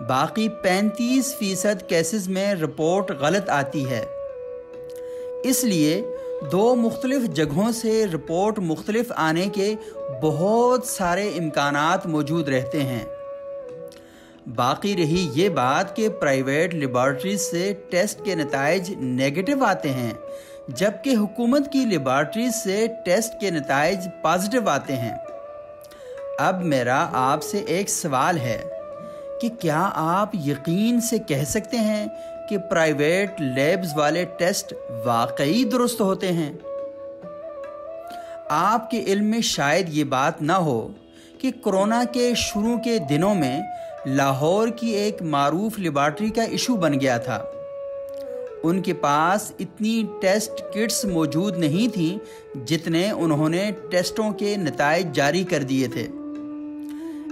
باقی 35% کیسز میں رپورٹ غلط آتی ہے۔ اس لیے 2 مختلف جگہوں سے رپورٹ مختلف آنے کے بہت سارے امکانات موجود رہتے ہیں۔ باقی رہی یہ بات کہ پرائیویٹ لیبارٹریز سے ٹیسٹ کے نتائج نیگیٹو آتے ہیں، جبکہ حکومت کی لیبارٹریز سے ٹیسٹ کے نتائج پازیٹو آتے ہیں۔ اب میرا آپ سے ایک سوال ہے کہ کیا آپ یقین سے کہہ سکتے ہیں کہ پرائیویٹ لیبز والے ٹیسٹ واقعی درست ہوتے ہیں؟ آپ کے علم میں شاید یہ بات نہ ہو کہ کورونا کے شروع کے دنوں میں لاہور کی ایک معروف لیبارٹری کا ایشو بن گیا تھا۔ ان کے پاس اتنی ٹیسٹ کٹس موجود نہیں تھیں جتنے انہوں نے ٹیسٹوں کے نتائج جاری کر دیے تھے۔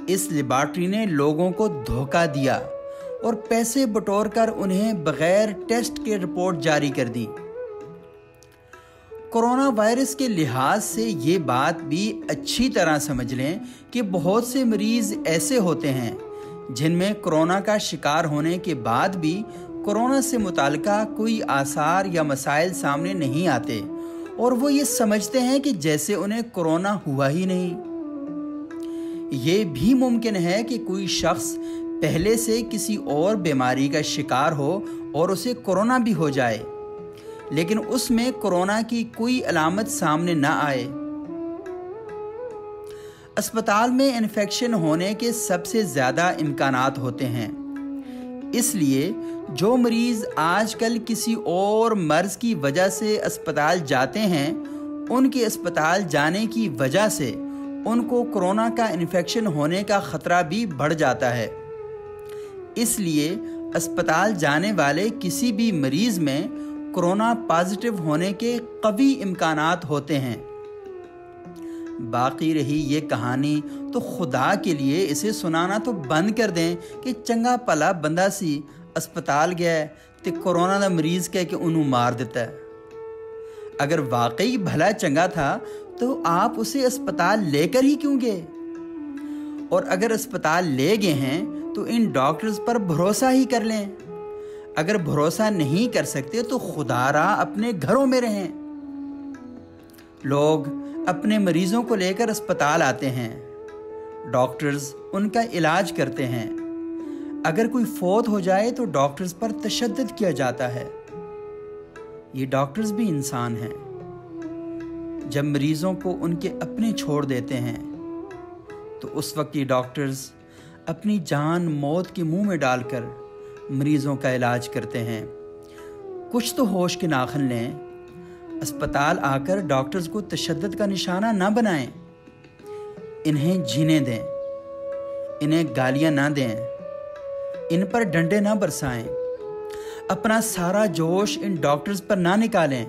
اس لیبارٹری نے لوگوں کو دھوکہ دیا اور پیسے بٹور کر انہیں بغیر ٹیسٹ کے رپورٹ جاری کر دی۔ کورونا وائرس کے لحاظ سے یہ بات بھی اچھی طرح سمجھ لیں کہ بہت سے مریض ایسے ہوتے ہیں جن میں کورونا کا شکار ہونے کے بعد بھی کورونا سے متعلقہ کوئی آثار یا مسائل سامنے نہیں آتے اور وہ یہ سمجھتے ہیں کہ جیسے انہیں کورونا ہوا ہی نہیں۔ یہ بھی ممکن ہے کہ کوئی شخص پہلے سے کسی اور بیماری کا شکار ہو اور اسے کورونا بھی ہو جائے، لیکن اس میں کورونا کی کوئی علامت سامنے نہ آئے۔ اسپتال میں انفیکشن ہونے کے سب سے زیادہ امکانات ہوتے ہیں، اس لیے جو مریض آج کل کسی اور مرض کی وجہ سے اسپتال جاتے ہیں، ان کے اسپتال جانے کی وجہ سے ان کو کورونا کا انفیکشن ہونے کا خطرہ بھی بڑھ جاتا ہے۔ اس لیے اسپتال جانے والے کسی بھی مریض میں کورونا پازیٹیو ہونے کے قوی امکانات ہوتے ہیں۔ باقی رہی یہ کہانی تو خدا کے لیے اسے سنانا تو بند کر دیں کہ چنگا پلا بندہ سی اسپتال گیا ہے تے کورونا دا مریض کہہ کے انہوں مار دیتا ہے۔ اگر واقعی بھلا چنگا تھا تو آپ اسے اسپتال لے کر ہی کیوں گئے؟ اور اگر اسپتال لے گئے ہیں تو ان ڈاکٹرز پر بھروسہ ہی کر لیں۔ اگر بھروسہ نہیں کر سکتے تو خدا را اپنے گھروں میں رہیں۔ لوگ اپنے مریضوں کو لے کر اسپتال آتے ہیں، ڈاکٹرز ان کا علاج کرتے ہیں۔ اگر کوئی فوت ہو جائے تو ڈاکٹرز پر تشدد کیا جاتا ہے۔ یہ ڈاکٹرز بھی انسان ہیں۔ جب مریضوں کو ان کے اپنے چھوڑ دیتے ہیں تو اس وقت یہ ڈاکٹرز اپنی جان موت کے منہ میں ڈال کر مریضوں کا علاج کرتے ہیں۔ کچھ تو ہوش کے ناخن لیں۔ اسپتال آ کر ڈاکٹرز کو تشدد کا نشانہ نہ بنائیں۔ انہیں جینے دیں، انہیں گالیاں نہ دیں، ان پر ڈنڈے نہ برسائیں۔ اپنا سارا جوش ان ڈاکٹرز پر نہ نکالیں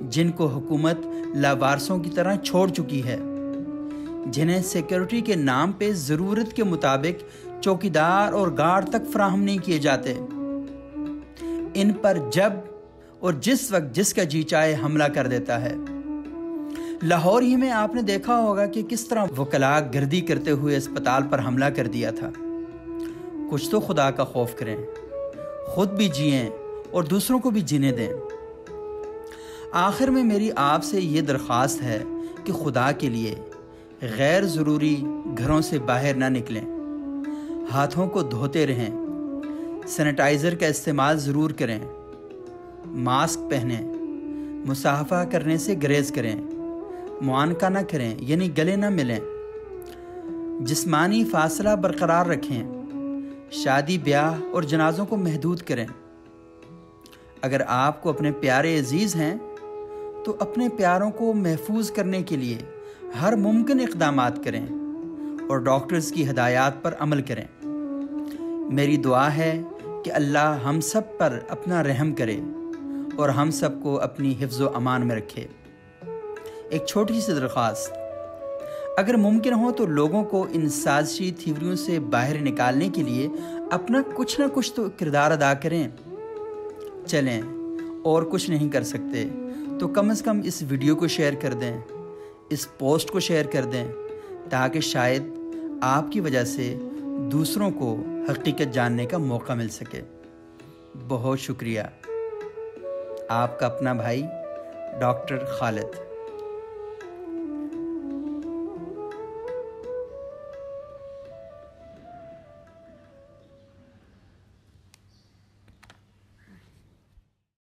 جن کو حکومت لاوارثوں کی طرح چھوڑ چکی ہے، جنہیں سیکیورٹی کے نام پہ ضرورت کے مطابق چوکیدار اور گارڈ تک فراہم نہیں کیے جاتے۔ ان پر جب اور جس وقت جس کا جی چاہے حملہ کر دیتا ہے۔ لاہور ہی میں آپ نے دیکھا ہوگا کہ کس طرح وکلاء گردی کرتے ہوئے اسپتال پر حملہ کر دیا تھا۔ کچھ تو خدا کا خوف کریں، خود بھی جئیں اور دوسروں کو بھی جینے دیں۔ آخر میں میری آپ سے یہ درخواست ہے کہ خدا کے لیے غیر ضروری گھروں سے باہر نہ نکلیں، ہاتھوں کو دھوتے رہیں، سینیٹائزر کا استعمال ضرور کریں، ماسک پہنیں، مصافحہ کرنے سے گریز کریں، معانقہ نہ کریں یعنی گلے نہ ملیں، جسمانی فاصلہ برقرار رکھیں، شادی بیاہ اور جنازوں کو محدود کریں۔ اگر آپ کو اپنے پیارے عزیز ہیں تو اپنے پیاروں کو محفوظ کرنے کے لیے ہر ممکن اقدامات کریں اور ڈاکٹرز کی ہدایات پر عمل کریں۔ میری دعا ہے کہ اللہ ہم سب پر اپنا رحم کرے اور ہم سب کو اپنی حفظ و امان میں رکھے۔ ایک چھوٹی سی درخواست، اگر ممکن ہو تو لوگوں کو ان سازشی تھیوریوں سے باہر نکالنے کے لیے اپنا کچھ نہ کچھ تو کردار ادا کریں۔ چلیں اور کچھ نہیں کر سکتے تو کم از کم اس ویڈیو کو شیئر کر دیں، اس پوسٹ کو شیئر کر دیں، تاکہ شاید آپ کی وجہ سے دوسروں کو حقیقت جاننے کا موقع مل سکے۔ بہت شکریہ۔ آپ کا اپنا بھائی ڈاکٹر خالد۔